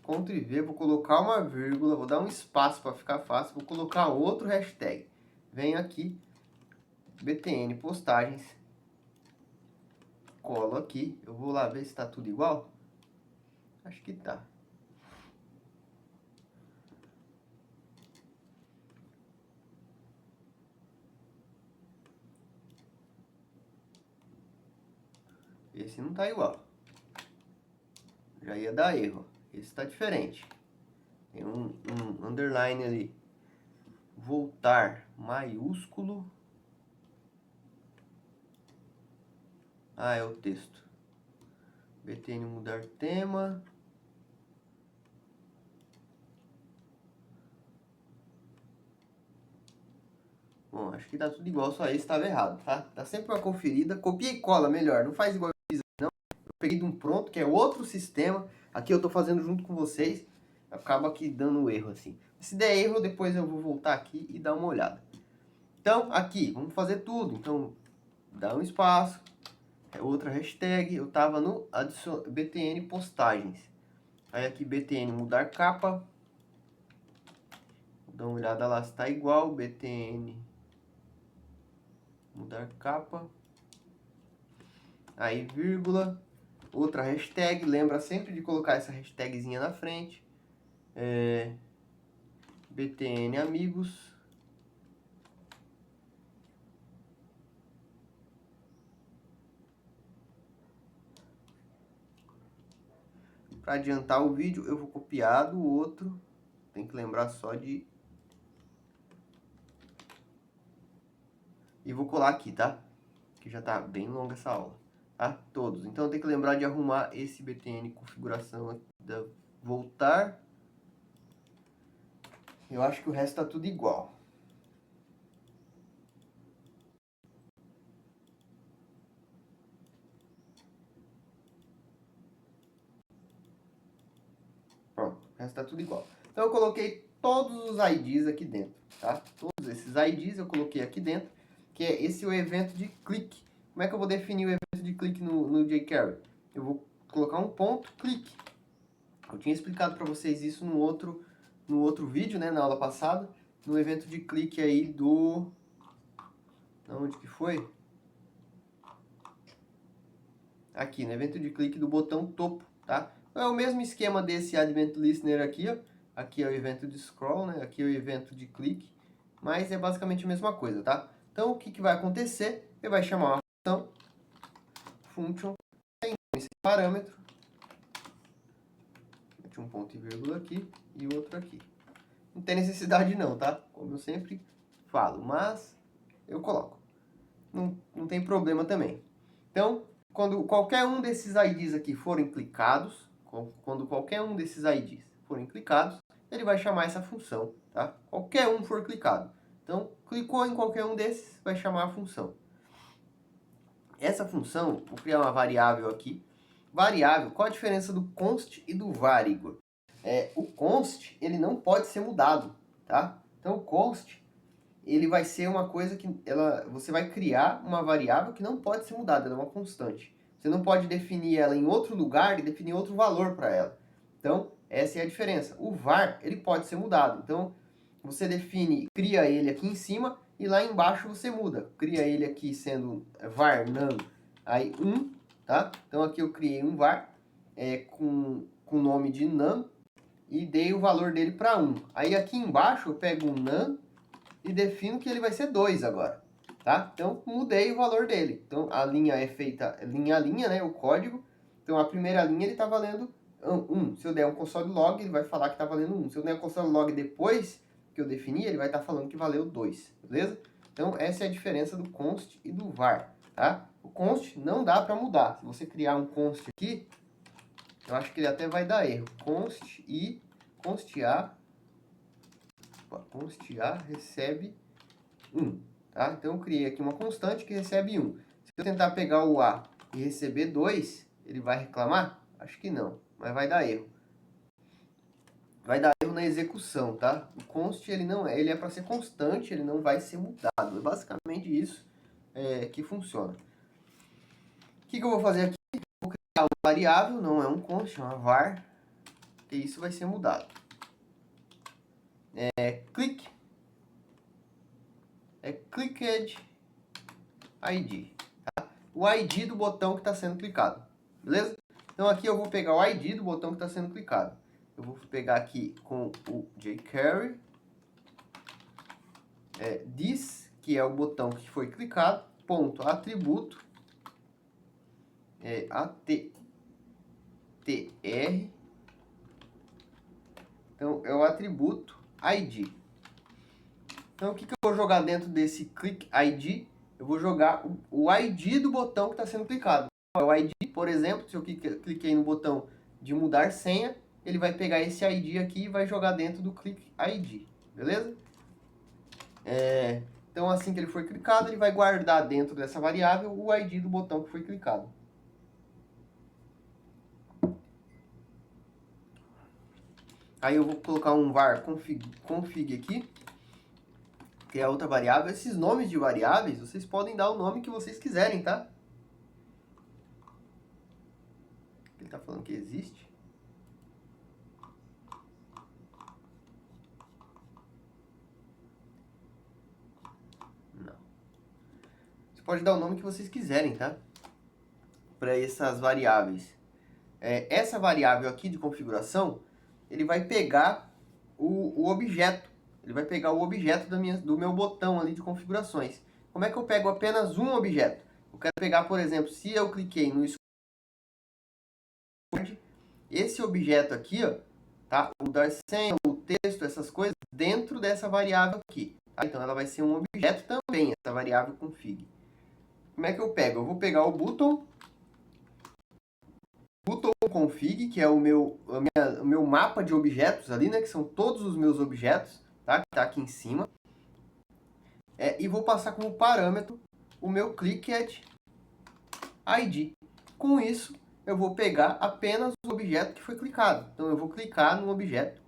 Speaker 1: Ctrl+V, vou colocar uma vírgula, vou dar um espaço para ficar fácil, vou colocar outro hashtag. Venho aqui, BTN postagens, colo aqui, eu vou lá ver se está tudo igual. Acho que tá. Esse não tá igual. Já ia dar erro. Esse tá diferente. Tem um underline ali. Voltar maiúsculo. Ah, é o texto. BTN mudar tema. Bom, acho que tá tudo igual, só esse estava errado, tá? Dá sempre uma conferida. Copia e cola melhor, não faz igual eu fiz, não. Eu peguei de um pronto, que é outro sistema. Aqui eu tô fazendo junto com vocês. Acaba aqui dando erro, assim. Se der erro, depois eu vou voltar aqui e dar uma olhada. Então, aqui, vamos fazer tudo. Então, dá um espaço. Outra hashtag. Eu tava no BTN postagens. Aí aqui, BTN mudar capa. Vou dar uma olhada lá se tá igual. BTN mudar capa. Aí, vírgula. Outra hashtag. Lembra sempre de colocar essa hashtagzinha na frente. BTN amigos. Para adiantar o vídeo, eu vou copiar do outro. Tem que lembrar só de... E vou colar aqui, tá? Que já tá bem longa essa aula. Tá? Todos. Então eu tenho que lembrar de arrumar esse BTN configuração aqui, voltar. Eu acho que o resto tá tudo igual. Pronto, o resto tá tudo igual. Então eu coloquei todos os IDs aqui dentro, tá? Todos esses IDs eu coloquei aqui dentro, que é esse o evento de clique. Como é que eu vou definir o evento de clique no jQuery? Eu vou colocar um ponto clique. Eu tinha explicado para vocês isso no outro vídeo, né, na aula passada, no evento de clique aí do... Onde que foi? Aqui, no evento de clique do botão topo, tá? É o mesmo esquema desse Advent Listener aqui, ó. Aqui é o evento de scroll, né? Aqui é o evento de clique, mas é basicamente a mesma coisa, tá? Então, o que, que vai acontecer? Ele vai chamar uma função, function, tem esse parâmetro, mete um ponto e vírgula aqui e outro aqui. Não tem necessidade não, tá? Como eu sempre falo, mas eu coloco. Não tem problema também. Então, quando qualquer um desses IDs aqui forem clicados, quando qualquer um desses IDs forem clicados, ele vai chamar essa função, tá? Qualquer um for clicado. Então, clicou em qualquer um desses, vai chamar a função. Essa função, vou criar uma variável aqui. Variável, qual a diferença do const e do var, Igor? O const, ele não pode ser mudado, tá? Então, o const, ele vai ser uma coisa que você vai criar uma variável que não pode ser mudada, ela é uma constante. Você não pode definir ela em outro lugar e definir outro valor para ela. Então, essa é a diferença. O var, ele pode ser mudado. Então, você define, cria ele aqui em cima e lá embaixo você muda. Cria ele aqui sendo var num, aí 1, tá? Então, aqui eu criei um var com o nome de num e dei o valor dele para 1. Aí aqui embaixo eu pego um num e defino que ele vai ser 2 agora, tá? Então, mudei o valor dele. Então, a linha é feita linha a linha, né, o código. Então, a primeira linha ele está valendo 1. Se eu der um console log, ele vai falar que está valendo 1. Se eu der um console log depois que eu definir, ele vai estar falando que valeu 2, beleza? Então, essa é a diferença do const e do var, tá? O const não dá para mudar. Se você criar um const aqui, eu acho que ele até vai dar erro. Const e const_a recebe 1, tá? Então, eu criei aqui uma constante que recebe 1. Se eu tentar pegar o a e receber 2, ele vai reclamar? Acho que não, mas vai dar erro. Vai dar erro na execução, tá? O const, ele não é, ele é para ser constante, ele não vai ser mudado. É basicamente isso que funciona. O que eu vou fazer aqui? Vou criar uma variável, não é um const, é uma var, e isso vai ser mudado. Click, clicked ID, tá? O ID do botão que está sendo clicado, beleza? Então aqui eu vou pegar o ID do botão que está sendo clicado. Eu vou pegar aqui com o jQuery, this, que é o botão que foi clicado, ponto, atributo, attr, então é o atributo ID. Então o que eu vou jogar dentro desse click ID? Eu vou jogar o ID do botão que está sendo clicado. O ID, por exemplo, se eu cliquei no botão de mudar senha, ele vai pegar esse ID aqui e vai jogar dentro do click ID, beleza? Então assim que ele for clicado, ele vai guardar dentro dessa variável o ID do botão que foi clicado. Aí eu vou colocar um var config aqui, que é outra variável. Esses nomes de variáveis, vocês podem dar o nome que vocês quiserem, tá? Ele está falando que existe. Não. Você pode dar o nome que vocês quiserem, tá? Para essas variáveis. Essa variável aqui de configuração, ele vai pegar o objeto. Ele vai pegar o objeto do meu botão ali de configurações. Como é que eu pego apenas um objeto? Eu quero pegar, por exemplo, se eu cliquei no esse objeto aqui, ó, tá? O dar senha, o texto, essas coisas, dentro dessa variável aqui. Tá? Então, ela vai ser um objeto também, essa variável config. Como é que eu pego? Eu vou pegar o button config, que é o meu mapa de objetos ali, né? Que são todos os meus objetos, tá? Que tá aqui em cima. E vou passar como parâmetro o meu clicked ID. Com isso, eu vou pegar apenas o objeto que foi clicado. Então, eu vou clicar no objeto.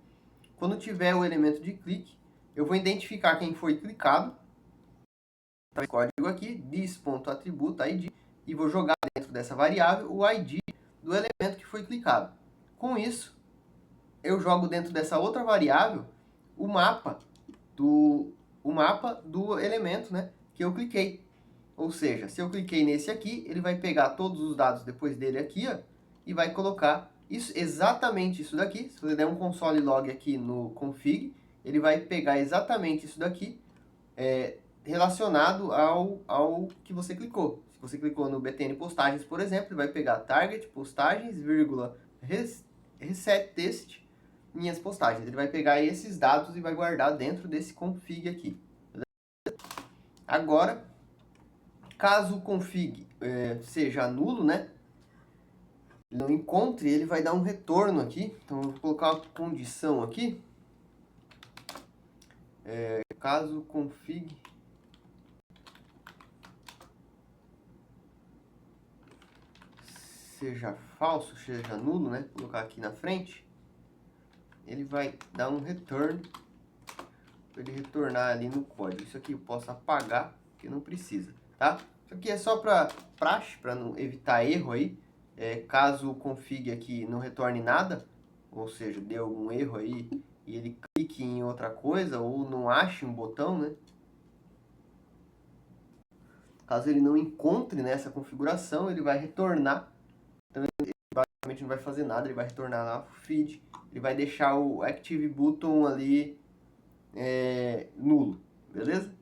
Speaker 1: Quando tiver o elemento de clique, eu vou identificar quem foi clicado. Tá, esse código aqui, this.attribute ID, e vou jogar dentro dessa variável o ID do elemento que foi clicado. Com isso, eu jogo dentro dessa outra variável o mapa do elemento, né, que eu cliquei. Ou seja, se eu cliquei nesse aqui, ele vai pegar todos os dados depois dele aqui, ó, e vai colocar isso, exatamente isso daqui. Se você der um console log aqui no config, ele vai pegar exatamente isso daqui, relacionado ao que você clicou. Se você clicou no btn postagens, por exemplo, ele vai pegar target postagens, vírgula, reset text, minhas postagens. Ele vai pegar esses dados e vai guardar dentro desse config aqui. Agora, caso o config seja nulo, né? Não encontre, ele vai dar um retorno aqui. Então, eu vou colocar uma condição aqui. Caso o config seja falso, seja nulo, né? Vou colocar aqui na frente. Ele vai dar um return para ele retornar ali no código. Isso aqui eu posso apagar, porque não precisa, tá? Isso aqui é só para praxe, para não evitar erro aí. Caso o config aqui não retorne nada, ou seja, dê algum erro aí e ele clique em outra coisa ou não ache um botão, né? Caso ele não encontre nessa configuração, ele vai retornar. Então ele basicamente não vai fazer nada, ele vai retornar lá o feed, ele vai deixar o active button ali nulo, beleza?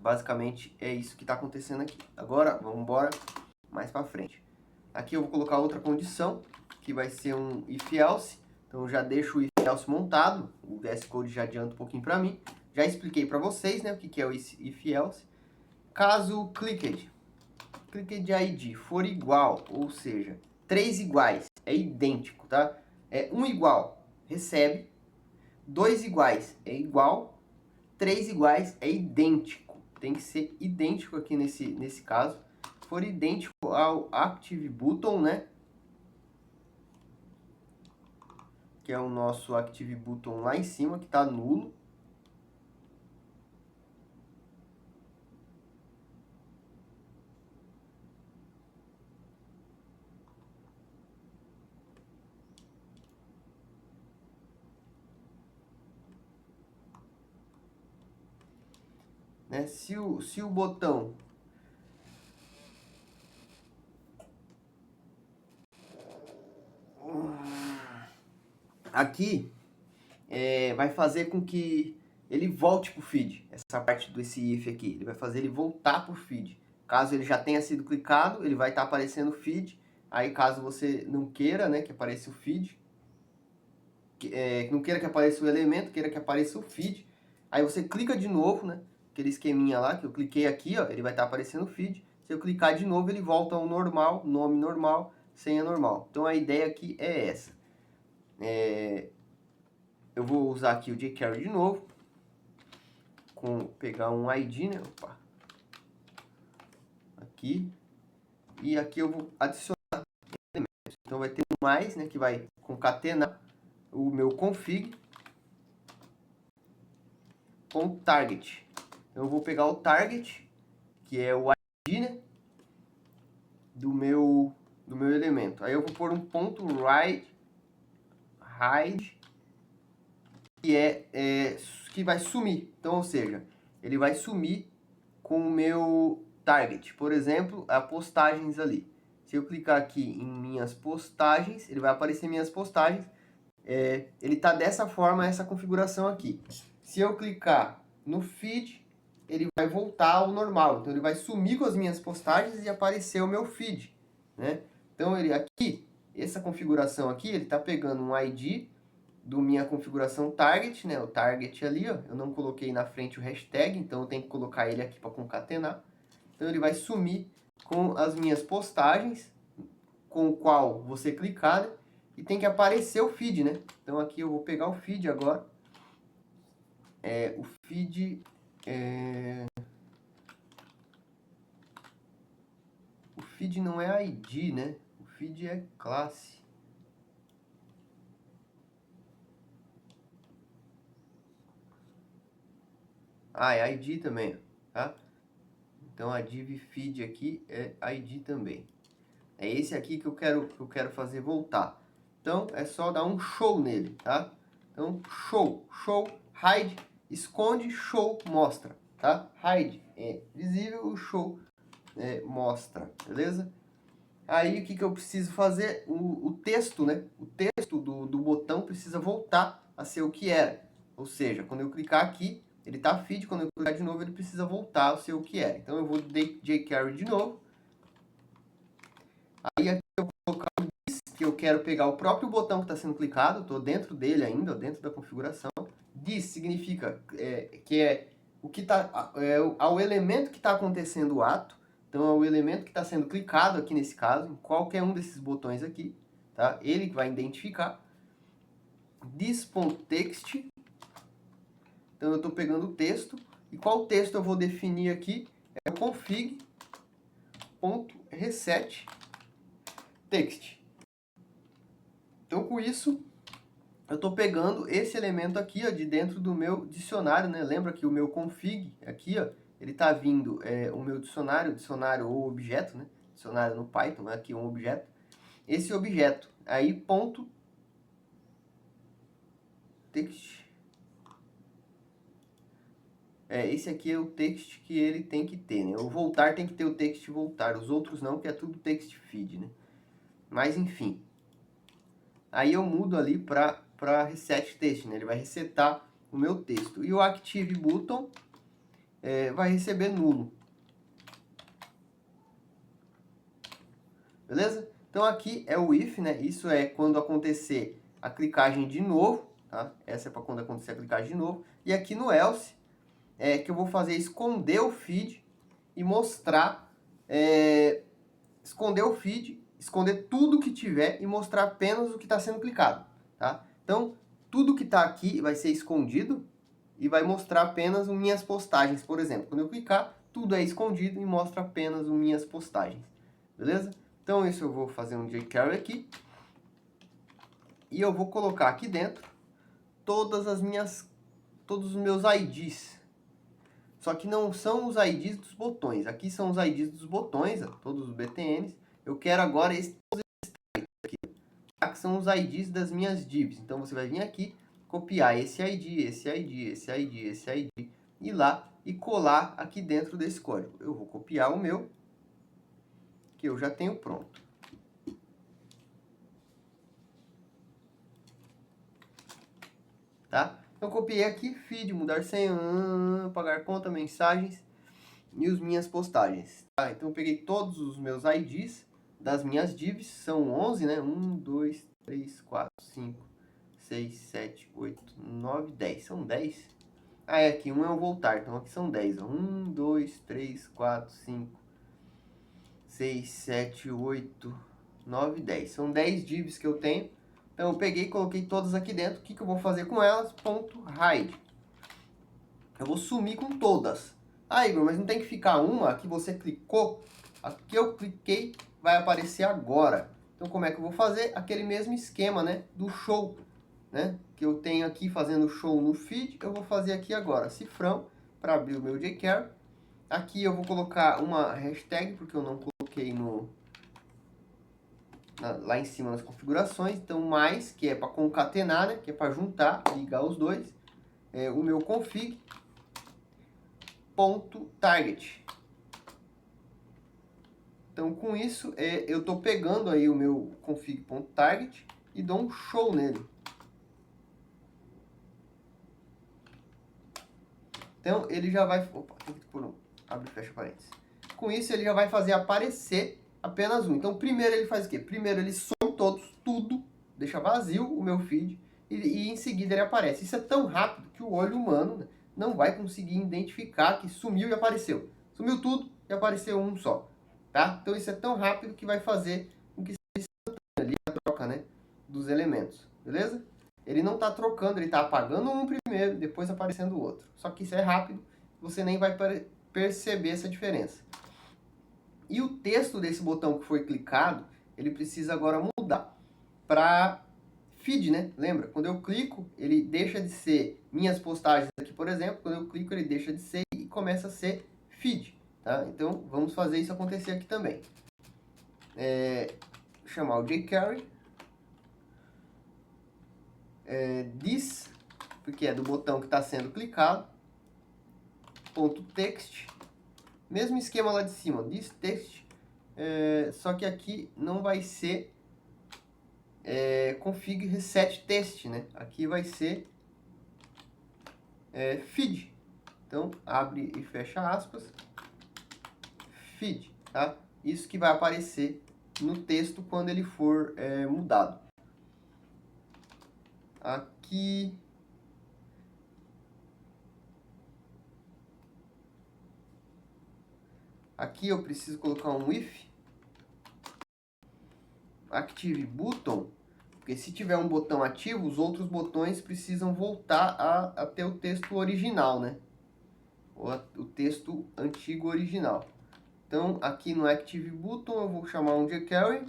Speaker 1: Basicamente é isso que está acontecendo aqui. Agora, vamos embora mais para frente. Aqui eu vou colocar outra condição, que vai ser um if else. Então eu já deixo o if else montado, o VS Code já adianta um pouquinho para mim. Já expliquei para vocês, né, o que é o if else. Caso o clicked ID for igual, ou seja, 3 iguais, é idêntico, tá? É 1 igual, recebe. 2 iguais é igual. 3 iguais é idêntico. Tem que ser idêntico aqui nesse caso. For idêntico ao Active Button, né? Que é o nosso Active Button lá em cima, que está nulo. Né? Se o botão aqui vai fazer com que ele volte para o feed, essa parte desse if aqui, ele vai fazer ele voltar para o feed. Caso ele já tenha sido clicado, ele vai estar aparecendo o feed. Aí caso você não queira, né, que apareça o feed, não queira que apareça o elemento, queira que apareça o feed, aí você clica de novo, né, aquele esqueminha lá que eu cliquei aqui, ó, ele vai estar aparecendo o feed. Se eu clicar de novo, ele volta ao normal, nome normal, senha normal. Então a ideia aqui é essa. Eu vou usar aqui o jQuery de novo, pegar um ID, né? Opa. Aqui. E aqui eu vou adicionar elementos. Então vai ter um mais, né? Que vai concatenar o meu config com o target. Então eu vou pegar o target, que é o ID, né? Do meu elemento. Aí eu vou pôr um ponto hide, que vai sumir. Então, ou seja, ele vai sumir com o meu target. Por exemplo, as postagens ali. Se eu clicar aqui em minhas postagens, ele vai aparecer minhas postagens. Ele está dessa forma, essa configuração aqui. Se eu clicar no feed, ele vai voltar ao normal. Então ele vai sumir com as minhas postagens e aparecer o meu feed, né? Então ele aqui, essa configuração aqui, ele está pegando um ID do minha configuração target, né? O target ali, ó, eu não coloquei na frente o hashtag, então eu tenho que colocar ele aqui para concatenar. Então ele vai sumir com as minhas postagens, com o qual você clicar, né? E tem que aparecer o feed, né? Então aqui eu vou pegar o feed agora. O feed o feed não é ID, né? O feed é classe. É ID também, tá? Então a div feed aqui é ID também. É esse aqui que eu quero fazer voltar. Então é só dar um show nele, tá? Então show, hide, esconde, show, mostra, tá? Hide é visível, o show mostra, beleza? Aí o que eu preciso fazer? O texto, né? O texto do botão precisa voltar a ser o que era. Ou seja, quando eu clicar aqui, ele tá feed, quando eu clicar de novo, ele precisa voltar a ser o que era. Então eu vou jQuery de novo. Aí aqui eu vou colocar o this, que eu quero pegar o próprio botão que está sendo clicado, estou dentro dele ainda, dentro da configuração. This significa que é o que tá, ao elemento que está acontecendo o ato. Então é o elemento que está sendo clicado aqui nesse caso, em qualquer um desses botões aqui, tá? Ele que vai identificar. This.text. Então eu estou pegando o texto. E qual texto eu vou definir aqui? É o config.reset text. Então com isso eu estou pegando esse elemento aqui, ó, de dentro do meu dicionário, né? Lembra que o meu config aqui, ó, ele está vindo o meu dicionário ou objeto, né? Dicionário no Python, aqui um objeto. Esse objeto, aí ponto text. Esse aqui é o text que ele tem que ter, né? O voltar tem que ter o text voltar, os outros não, que é tudo text feed, né? Mas enfim. Aí eu mudo ali para reset text, né? Ele vai resetar o meu texto. E o Active Button, vai receber nulo. Beleza? Então aqui é o if, né? Isso é quando acontecer a clicagem de novo, tá? Essa é para quando acontecer a clicagem de novo. E aqui no else, que eu vou fazer esconder o feed e mostrar, esconder o feed, esconder tudo que tiver e mostrar apenas o que está sendo clicado, tá? Então, tudo que está aqui vai ser escondido e vai mostrar apenas as minhas postagens, por exemplo. Quando eu clicar, tudo é escondido e mostra apenas as minhas postagens, beleza? Então, isso eu vou fazer um jQuery aqui. E eu vou colocar aqui dentro todos os meus IDs. Só que não são os IDs dos botões. Aqui são os IDs dos botões, todos os BTNs. Eu quero agora esses aqui, que são os IDs das minhas divs. Então, você vai vir aqui, copiar esse ID, esse ID, esse ID, esse ID, ir lá e colar aqui dentro desse código. Eu vou copiar o meu, que eu já tenho pronto. Tá? Eu copiei aqui, feed, mudar senha, pagar conta, mensagens e as minhas postagens. Tá? Então eu peguei todos os meus IDs das minhas divs, são 11, né? 1, 2, 3, 4, 5, 6, 7, 8, 9, 10. São 10. Ah, aqui um é o voltar, então aqui são 10. 1, 2, 3, 4, 5, 6, 7, 8, 9, 10. São 10 divs que eu tenho. Então, eu peguei e coloquei todas aqui dentro. O que eu vou fazer com elas? .hide. Eu vou sumir com todas. Ah, Igor, mas não tem que ficar uma que você clicou? A que eu cliquei vai aparecer agora. Então, como é que eu vou fazer? Aquele mesmo esquema, né? Do show, né? Que eu tenho aqui fazendo show no feed. Eu vou fazer aqui agora. Cifrão para abrir o meu jQuery. Aqui eu vou colocar uma hashtag, porque eu não coloquei lá em cima nas configurações. Então, mais, que é para concatenar, né? Que é para juntar, ligar os dois. O meu config.target. Então, com isso, eu estou pegando aí o meu config.target e dou um show nele. Então, ele já vai... Opa, tem que pôr um... Abre e fecha parênteses. Com isso, ele já vai fazer aparecer apenas um. Então, primeiro ele faz o quê? Primeiro ele some tudo, deixa vazio o meu feed e em seguida ele aparece. Isso é tão rápido que o olho humano, né, não vai conseguir identificar que sumiu e apareceu. Sumiu tudo e apareceu um só. Tá? Então, isso é tão rápido que vai fazer com que seja ali a troca, né, dos elementos. Beleza? Ele não está trocando, ele está apagando um primeiro, depois aparecendo o outro. Só que isso é rápido, você nem vai perceber essa diferença. E o texto desse botão que foi clicado, ele precisa agora mudar para feed, né? Lembra? Quando eu clico, ele deixa de ser minhas postagens aqui, por exemplo. Quando eu clico, ele deixa de ser e começa a ser feed. Tá? Então, vamos fazer isso acontecer aqui também. Chamar o jQuery. This, porque é do botão que está sendo clicado. Ponto .text. Mesmo esquema lá de cima, this text. Só que aqui não vai ser config reset test, né? Aqui vai ser feed. Então, abre e fecha aspas. Feed, tá? Isso que vai aparecer no texto quando ele for mudado. Aqui eu preciso colocar um if active button, porque se tiver um botão ativo, os outros botões precisam voltar a ter o texto original, né? Ou o texto antigo original. Então, aqui no active button eu vou chamar um jQuery,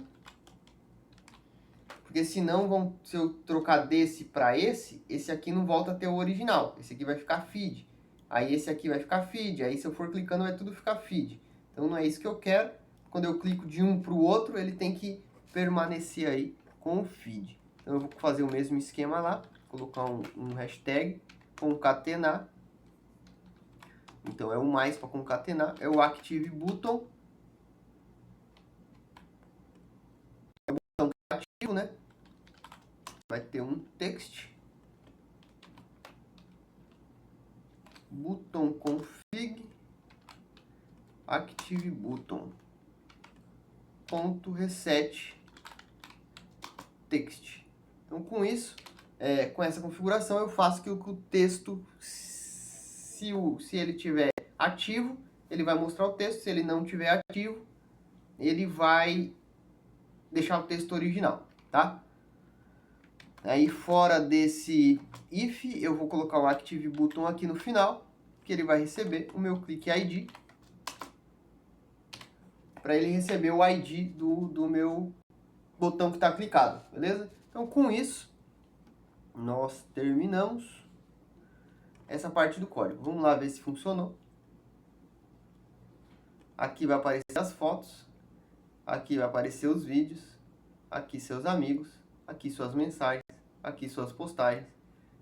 Speaker 1: porque senão, se eu trocar desse para esse aqui não volta a ter o original. Esse aqui vai ficar feed. Aí esse aqui vai ficar feed. Aí se eu for clicando vai tudo ficar feed. Então não é isso que eu quero. Quando eu clico de um para o outro, ele tem que permanecer aí com o feed. Então eu vou fazer o mesmo esquema lá. Colocar um hashtag, concatenar. Então é o mais para concatenar. É o active button. É o botão ativo, né? Vai ter um text. Button config. active button ponto reset text. Então, com isso, com essa configuração, eu faço que o texto, se ele tiver ativo, ele vai mostrar o texto. Se ele não tiver ativo, ele vai deixar o texto original, tá? Aí, fora desse if, eu vou colocar o active button aqui no final, que ele vai receber o meu click ID, para ele receber o ID do meu botão que está clicado, beleza? Então, com isso, nós terminamos essa parte do código. Vamos lá ver se funcionou. Aqui vai aparecer as fotos, aqui vai aparecer os vídeos, aqui seus amigos, aqui suas mensagens, aqui suas postagens,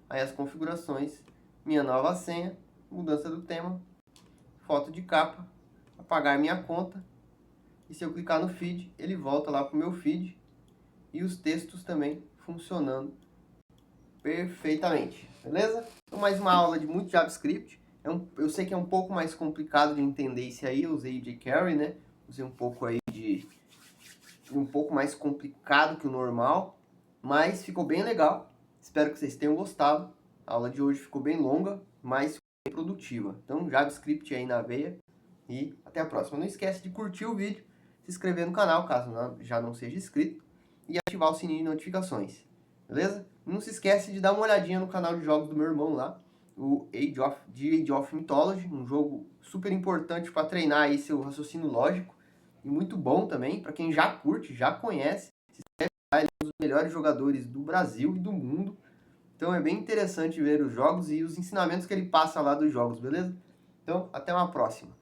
Speaker 1: aí as configurações, minha nova senha, mudança do tema, foto de capa, apagar minha conta, e se eu clicar no feed, ele volta lá para o meu feed, e os textos também funcionando perfeitamente, beleza? Então, mais uma aula de muito JavaScript. Eu sei que é um pouco mais complicado de entender isso aí, eu usei jQuery, né? Usei um pouco aí de um pouco mais complicado que o normal, mas ficou bem legal. Espero que vocês tenham gostado. A aula de hoje ficou bem longa, mas bem produtiva. Então, JavaScript aí na veia e até a próxima. Não esquece de curtir o vídeo, se inscrever no canal, caso já não seja inscrito, e ativar o sininho de notificações, beleza? Não se esquece de dar uma olhadinha no canal de jogos do meu irmão lá, o Age of Mythology, um jogo super importante para treinar aí seu raciocínio lógico, e muito bom também, para quem já curte, já conhece, se inscreve lá, ele é um dos melhores jogadores do Brasil e do mundo, então é bem interessante ver os jogos e os ensinamentos que ele passa lá dos jogos, beleza? Então, até uma próxima.